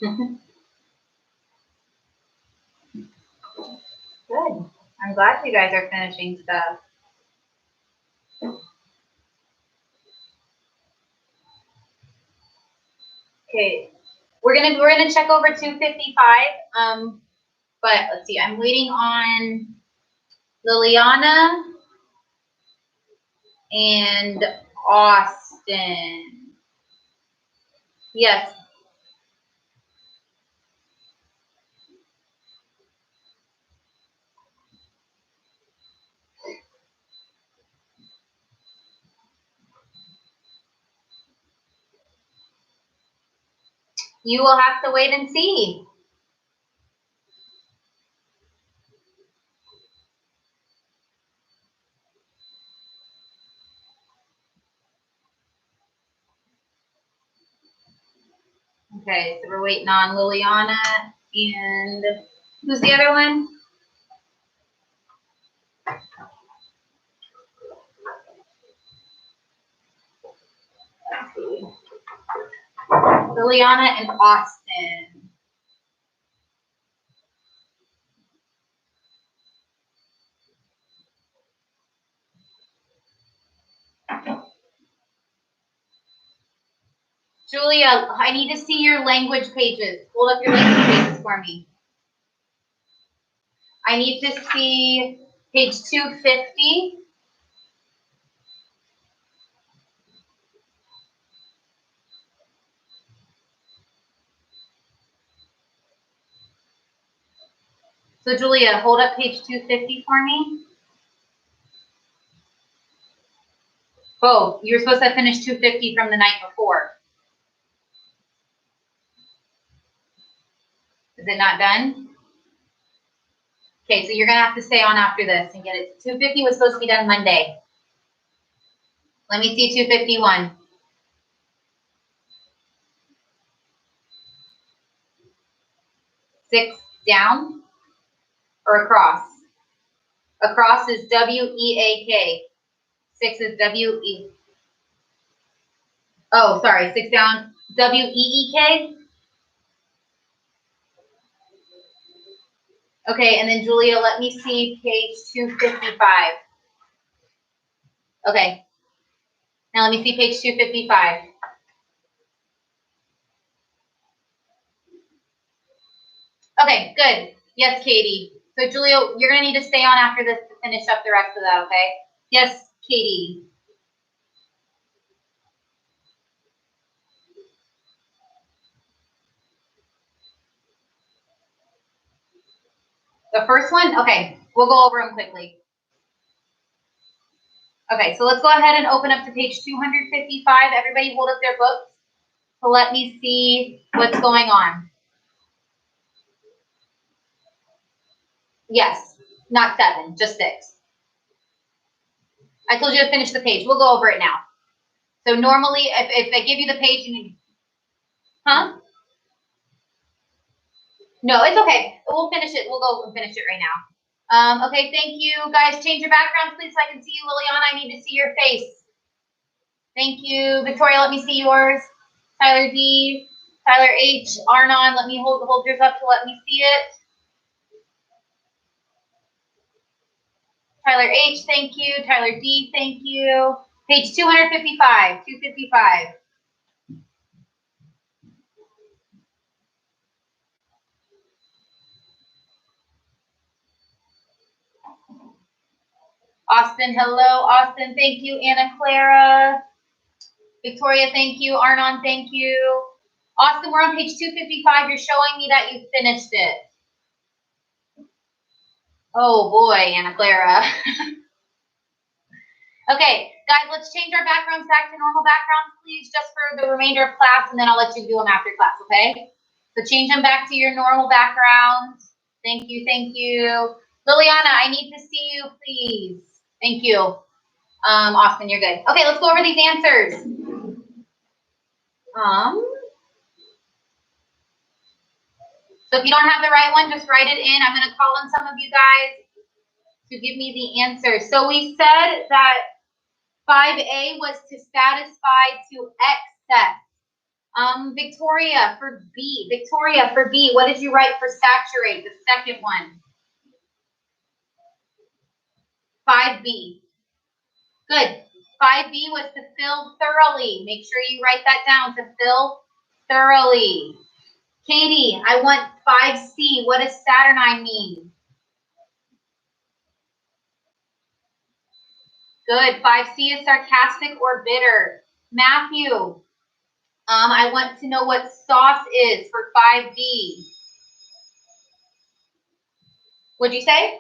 Good. I'm glad you guys are finishing stuff. Okay, we're gonna check over 255. But let's see, I'm waiting on Liliana and Austin. Yes. You will have to wait and see. Okay, so we're waiting on Liliana and who's the other one? Let's see. Liliana and Austin. Julia, I need to see your language pages. Hold up your language pages for me. I need to see page 250. So Julia, hold up page 250 for me. Oh, you were supposed to have finished 250 from the night before. Is it not done? Okay, so you're gonna have to stay on after this and get it. 250 was supposed to be done Monday. Let me see 251. Six down or across? Across is W-E-A-K. Six is W-E. Oh, sorry, six down, W-E-E-K? Okay, and then Julia, let me see page 255. Okay. Now let me see page 255. Okay, good. Yes, Katie. So Julia, you're gonna need to stay on after this to finish up the rest of that, okay? Yes, Katie. The first one? Okay, we'll go over them quickly. Okay, so let's go ahead and open up to page 255. Everybody hold up their books. So let me see what's going on. Yes, not 7, just 6. I told you to finish the page. We'll go over it now. So normally, if I give you the page, you need, huh? No, it's okay. We'll finish it. We'll go and finish it right now. Okay, thank you. Guys, change your backgrounds, please, so I can see you. Liliana, I need to see your face. Thank you. Victoria, let me see yours. Tyler D, Tyler H, Arnon, let me hold yours up to let me see it. Tyler H, thank you. Tyler D, thank you. Page 255, 255. Austin, hello. Austin, thank you. Anna Clara. Victoria, thank you. Arnon, thank you. Austin, we're on page 255. You're showing me that you finished it. Oh boy, Anna Clara. Okay, guys, let's change our backgrounds back to normal backgrounds, please, just for the remainder of class, and then I'll let you do them after class, okay? So change them back to your normal backgrounds. Thank you, thank you. Liliana, I need to see you, please. Thank you. Austin, you're good. Okay, let's go over these answers. So if you don't have the right one, just write it in. I'm going to call on some of you guys to give me the answer. So we said that 5A was to satisfy to excess. Victoria for B. Victoria for B. What did you write for saturate? The second one. 5B. Good. 5B was to fill thoroughly. Make sure you write that down, to fill thoroughly. Katie, I want 5C. What does saturnine mean? Good. 5C is sarcastic or bitter. Matthew, I want to know what sauce is for 5D. What'd you say?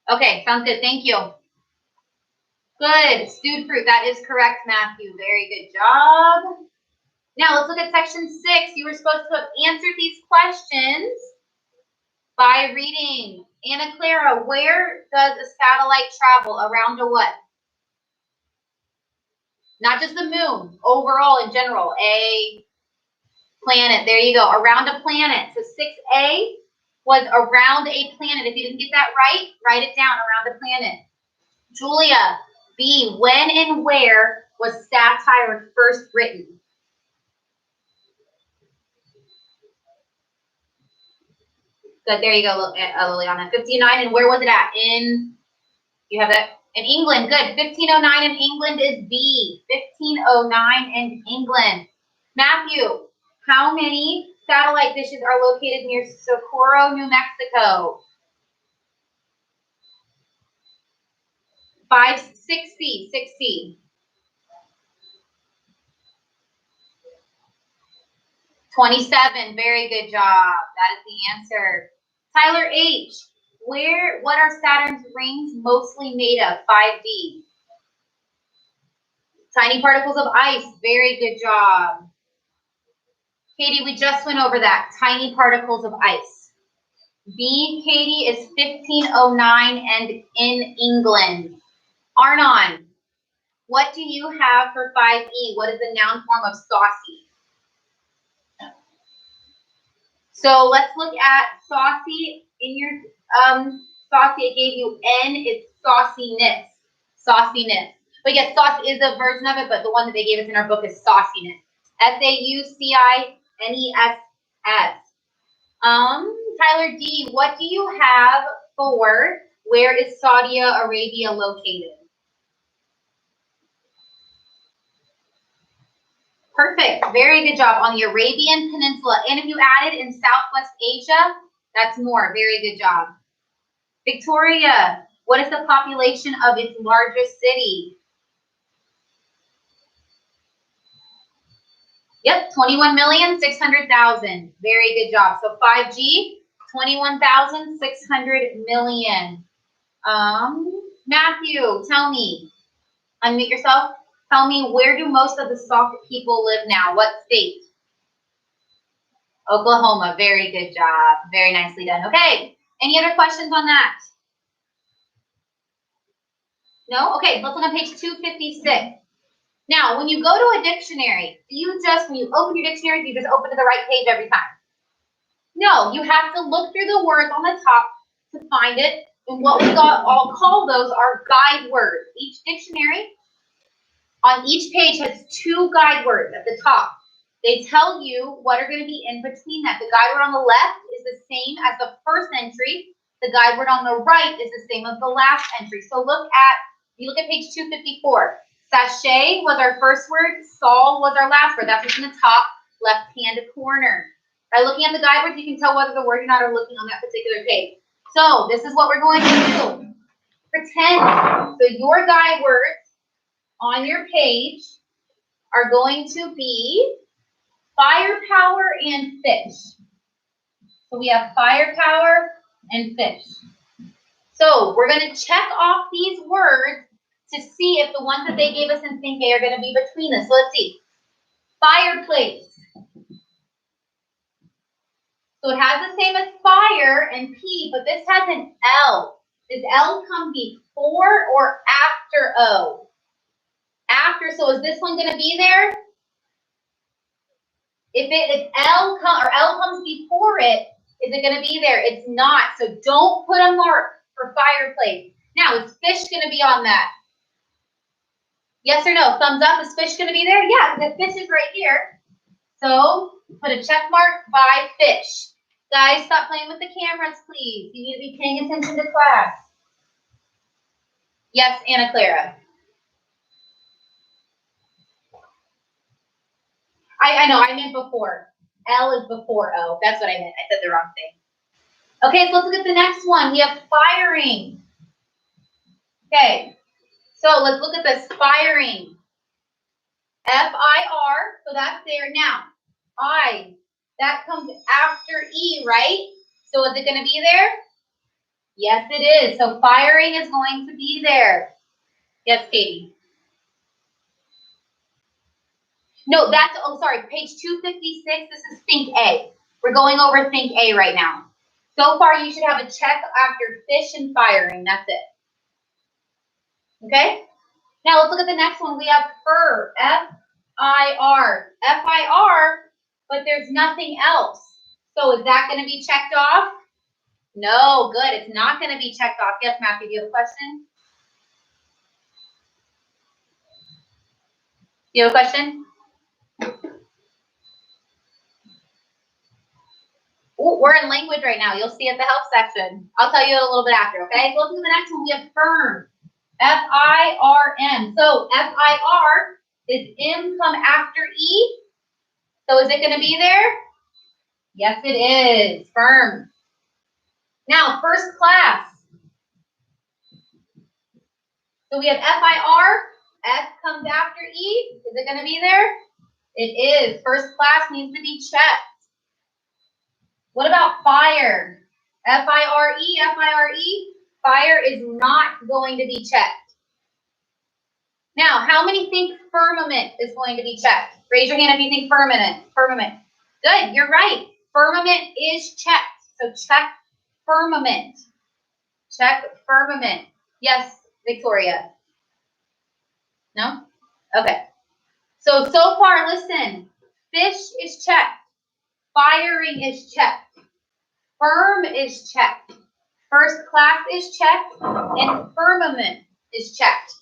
Okay, sounds good. Thank you. Good. Stewed fruit. That is correct, Matthew. Very good job. Now let's look at section 6. You were supposed to have answered these questions by reading. Anna Clara, where does a satellite travel? Around a what? Not just the moon, overall in general. A planet. There you go. Around a planet. So 6A was around a planet. If you didn't get that right, write it down, around a planet. Julia, B, when and where was satire first written? Good, there you go, Liliana. 59, and where was it at? You have that? In England, good. 1509 in England is B. 1509 in England. Matthew, how many satellite dishes are located near Socorro, New Mexico? 6C. 27, very good job. That is the answer. Tyler H, what are Saturn's rings mostly made of? 5D. Tiny particles of ice, very good job. Katie, we just went over that. Tiny particles of ice. B, Katie, is 1509 and in England. Arnon, what do you have for 5E? What is the noun form of saucy? So let's look at saucy. In your saucy, it gave you N, it's sauciness. Sauciness. But yes, sauce is a version of it, but the one that they gave us in our book is sauciness. SAUCINESS. Tyler D, what do you have for where is Saudi Arabia located? Perfect. Very good job. On the Arabian Peninsula. And if you added in Southwest Asia, that's more. Very good job. Victoria, what is the population of its largest city? Yep, 21,600,000. Very good job. So 5G, 21,600 million. Matthew, tell me. Unmute yourself. Tell me, where do most of the Sauk people live now? What state? Oklahoma. Very good job. Very nicely done. Okay. Any other questions on that? No? Okay. Let's look on page 256. Now, when you go to a dictionary, when you open your dictionary, do you just open to the right page every time? No. You have to look through the words on the top to find it. And what I'll call those are guide words. Each dictionary on each page has 2 guide words at the top. They tell you what are going to be in between that. The guide word on the left is the same as the first entry. The guide word on the right is the same as the last entry. So you look at page 254. Sachet was our first word. Sol was our last word. That's what's in the top left-hand corner. By looking at the guide words, you can tell whether the word or not are looking on that particular page. So this is what we're going to do. Pretend. So your guide words on your page are going to be firepower and fish. So we have firepower and fish. So we're going to check off these words to see if the ones that they gave us in Think are going to be between us. So let's see. Fireplace. So it has the same as fire and P, but this has an L. Does L come before or after O? After, so is this one going to be there? If L comes before it, is it going to be there? It's not. So don't put a mark for fireplace. Now, is fish going to be on that? Yes or no? Thumbs up. Is fish going to be there? Yeah, the fish is right here. So put a check mark by fish. Guys, stop playing with the cameras, please. You need to be paying attention to class. Yes, Anna Clara. I know, I meant before. L is before O. That's what I meant. I said the wrong thing. Okay, so let's look at the next one. We have firing. Okay, so let's look at this firing. F-I-R, so that's there. Now, I, that comes after E, right? So is it going to be there? Yes, it is. So firing is going to be there. Yes, Katie. No, that's, oh, sorry, page 256. This is Think A. We're going over Think A right now. So far, you should have a check after fish and firing. That's it. Okay? Now, let's look at the next one. We have fir, F-I-R. F-I-R, but there's nothing else. So is that going to be checked off? No, good. It's not going to be checked off. Yes, Matthew, do you have a question? Do you have a question? Ooh, we're in language right now. You'll see at the help section. I'll tell you a little bit after, okay? Go to the next one. We have firm. F-I-R-M. So F-I-R, is M come after E? So is it going to be there? Yes, it is. Firm. Now, first class. So we have F-I-R. F comes after E. Is it going to be there? It is. First class needs to be checked. What about fire? F-I-R-E, F-I-R-E. Fire is not going to be checked. Now, how many think firmament is going to be checked? Raise your hand if you think firmament. Firmament. Good, you're right. Firmament is checked. So check firmament. Check firmament. Yes, Victoria. No? Okay. So far, listen. Fish is checked. Firing is checked. Firm is checked. First class is checked. And firmament is checked.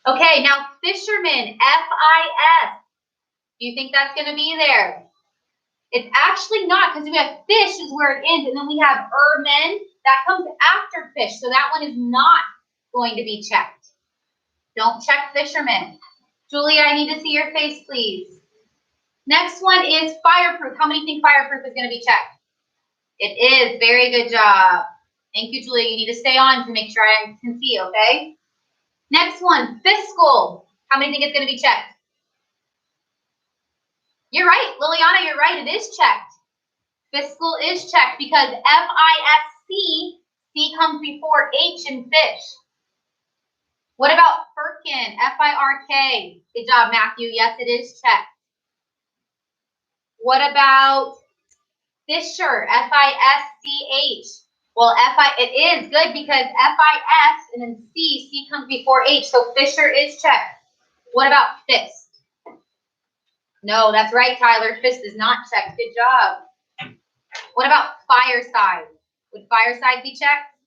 Okay, now fisherman, F-I-S. Do you think that's going to be there? It's actually not, because we have fish is where it ends, and then we have ermen. That comes after fish, so that one is not going to be checked. Don't check fisherman. Julia, I need to see your face, please. Next one is fireproof. How many think fireproof is going to be checked? It is. Very good job. Thank you, Julia. You need to stay on to make sure I can see, okay? Next one, fiscal. How many think it's going to be checked? You're right. Liliana, you're right. It is checked. Fiscal is checked because F-I-S-C, C comes before H in fish. What about firkin? F-I-R-K. Good job, Matthew. Yes, it is checked. What about fisher? F-I-S-C-H. Well, it is good because F-I-S and then C comes before H, so fisher is checked. What about fist? No, that's right, Tyler. Fist is not checked. Good job. What about fireside? Would fireside be checked?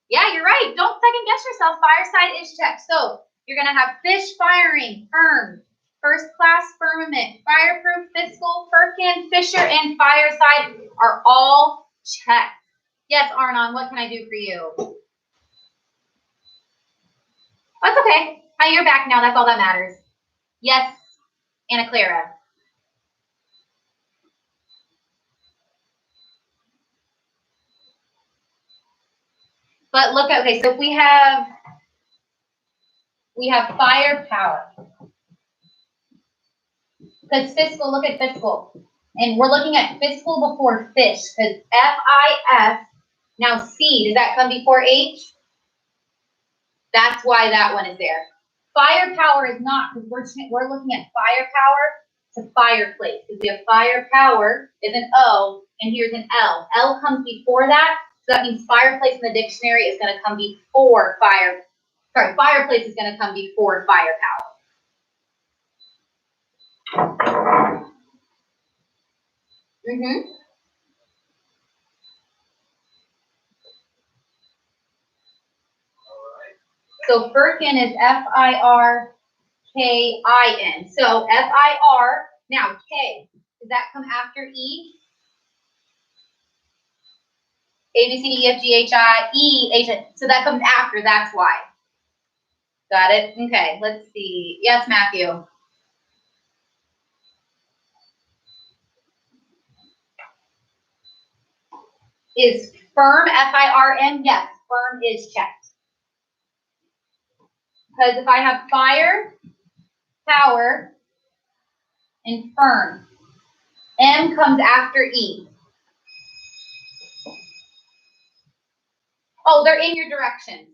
Yeah, you're right. Don't second guess yourself. Fireside is checked. So you're going to have fish, firing, firm, first class, firmament, fireproof, fiscal, firkin, fisher, and fireside are all checked. Yes, Arnon, what can I do for you? That's okay. Hi, you're back now. That's all that matters. Yes, Anna Clara. But look, okay, so if we have firepower. Because fiscal, look at fiscal. And we're looking at fiscal before fish, because F-I-S, now C, does that come before H? That's why that one is there. Firepower is not, because we're looking at firepower to fireplace. Because we have firepower is an O, and here's an L. L comes before that, so that means fireplace in the dictionary is going to come before fireplace is going to come before firepower. So firkin is F-I-R-K-I-N. K-I-N. So F-I-R. Now, K. Does that come after E? A, B, C, D, E, F, G, H, I, E, H, I. So that comes after. That's why. Got it? Okay, let's see. Yes, Matthew. Is firm, F-I-R-M? Yes, firm is checked. Because if I have fire, power, and firm, M comes after E. Oh, they're in your direction.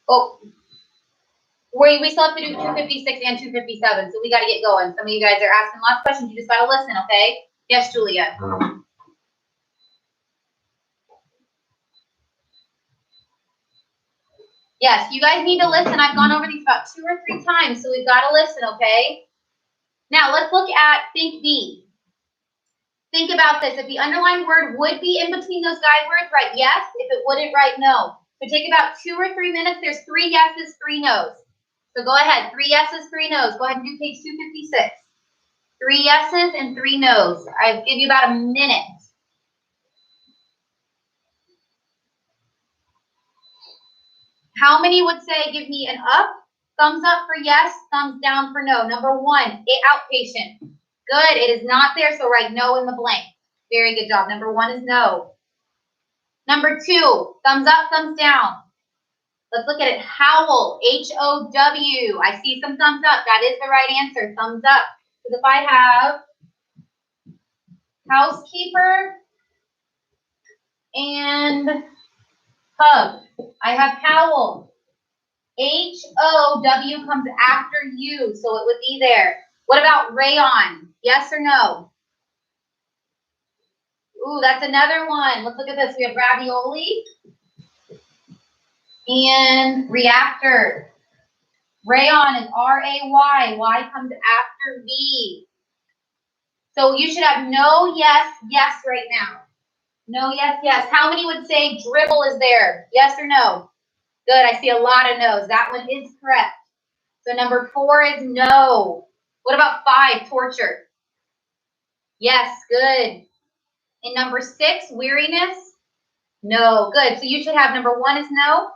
Oh, we still have to do 256 and 257, so we got to get going. Some of you guys are asking lots of questions. You just got to listen, okay? Yes, Julia. Yes, you guys need to listen. I've gone over these about 2 or 3 times, so we've got to listen, okay? Now, let's look at think B. Think about this. If the underlined word would be in between those guide words, write yes. If it wouldn't, write no. So take about 2 or 3 minutes. There's 3 yeses, 3 nos. So go ahead. 3 yeses, 3 nos. Go ahead and do page 256. 3 yeses and 3 nos. I'll give you about a minute. How many would say give me an up? Thumbs up for yes, thumbs down for no. Number 1, outpatient. Good. It is not there, so write no in the blank. Very good job. Number 1 is no. Number 2, thumbs up, thumbs down. Let's look at it. Howl, H-O-W. I see some thumbs up. That is the right answer. Thumbs up. Because if I have housekeeper and hub, I have howl. H-O-W comes after you, so it would be there. What about rayon? Yes or no? Ooh, that's another one. Let's look at this. We have ravioli and reactor. Rayon is R-A-Y. Y comes after V. So you should have no, yes, yes right now. No, yes, yes. How many would say dribble is there? Yes or no? Good. I see a lot of no's. That one is correct. So number 4 is no. What about 5, torture? Yes, good. And number 6, weariness? No, good. So you should have number 1 is no,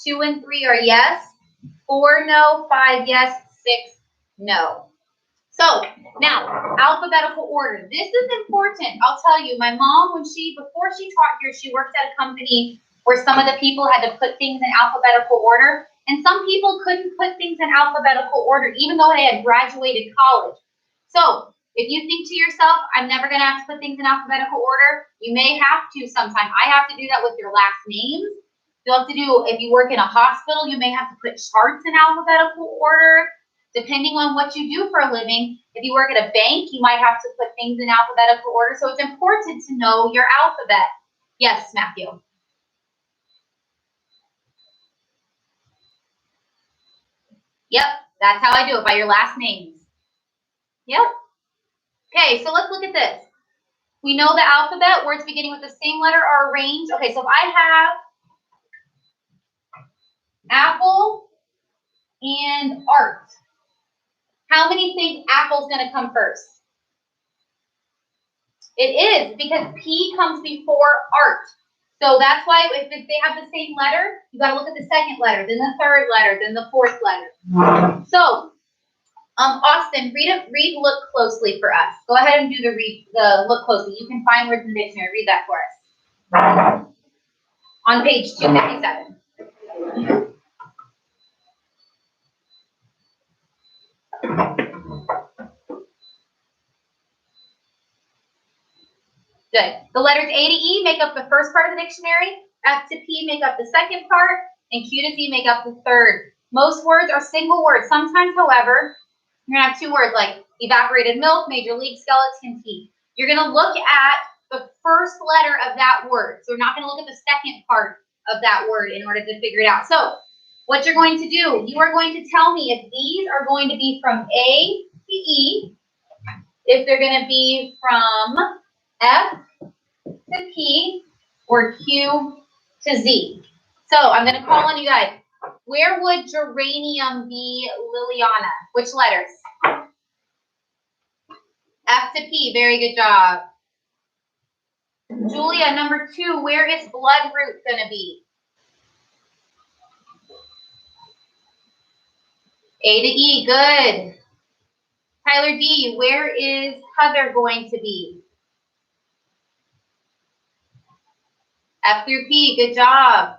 2 and 3 are yes, 4 no, 5 yes, 6 no. So now, alphabetical order. This is important. I'll tell you, my mom, before she taught here, she worked at a company where some of the people had to put things in alphabetical order, and some people couldn't put things in alphabetical order, even though they had graduated college. So if you think to yourself, I'm never going to have to put things in alphabetical order, you may have to sometime. I have to do that with your last names. You'll have to do, if you work in a hospital, you may have to put charts in alphabetical order. Depending on what you do for a living, if you work at a bank, you might have to put things in alphabetical order. So it's important to know your alphabet. Yes, Matthew. Yep, that's how I do it, by your last names. Yep. Okay, so let's look at this. We know the alphabet, words beginning with the same letter are arranged. Okay, so if I have apple and art, how many think apple's going to come first? It is, because P comes before art. So that's why if they have the same letter, you got to look at the second letter, then the third letter, then the fourth letter. So, Austin, read look closely for us. Go ahead and do the look closely. You can find words in the dictionary. Read that for us. On page 257. Good. The letters A to E make up the first part of the dictionary, F to P make up the second part, and Q to Z make up the third. Most words are single words. Sometimes, however, you're going to have 2 words like evaporated milk, major league, skeleton teeth. You're going to look at the first letter of that word. So you're not going to look at the second part of that word in order to figure it out. So what you're going to do, you are going to tell me if these are going to be from A to E, if they're going to be from F to P, or Q to Z. So I'm going to call on you guys. Where would geranium be, Liliana? Which letters? F to P. Very good job. Julia, number 2, where is bloodroot going to be? A to E. Good. Tyler D, where is Heather going to be? F through P. Good job.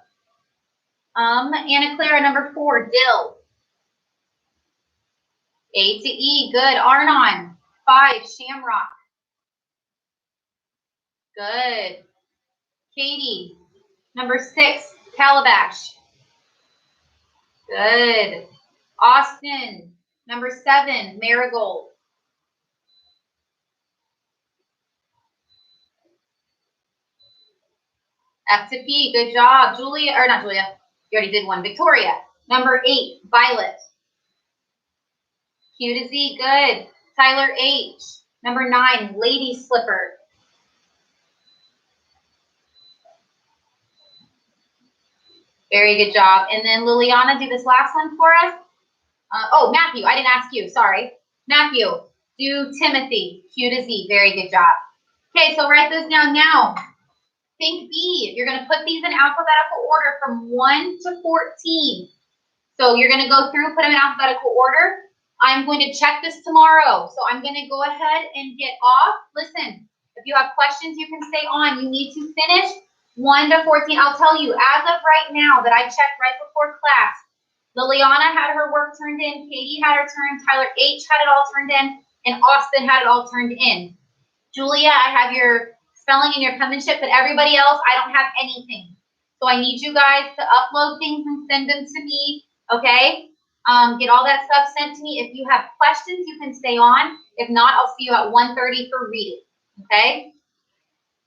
Anna Clara, number 4, dill. A to E. Good. Arnon. 5, shamrock. Good. Katie, number 6, calabash. Good. Austin, number 7, marigold. F to P, good job. Julia, or not Julia, you already did one. Victoria, number 8, violet. Q to Z, good. Tyler H, number 9, lady slipper. Very good job. And then Liliana, do this last one for us. Oh, Matthew, I didn't ask you, sorry. Matthew, do Timothy, Q to Z. Very good job. Okay, so write those down now. Think B. You're going to put these in alphabetical order from 1 to 14. So you're going to go through, put them in alphabetical order. I'm going to check this tomorrow. So I'm going to go ahead and get off. Listen, if you have questions, you can stay on. You need to finish 1 to 14. I'll tell you, as of right now that I checked right before class, Liliana had her work turned in, Katie had her turned, Tyler H had it all turned in, and Austin had it all turned in. Julia, I have your spelling and your penmanship, but everybody else, I don't have anything. So I need you guys to upload things and send them to me, okay? Get all that stuff sent to me. If you have questions, you can stay on. If not, I'll see you at 1:30 for reading, okay?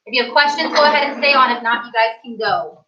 If you have questions, go ahead and stay on. If not, you guys can go.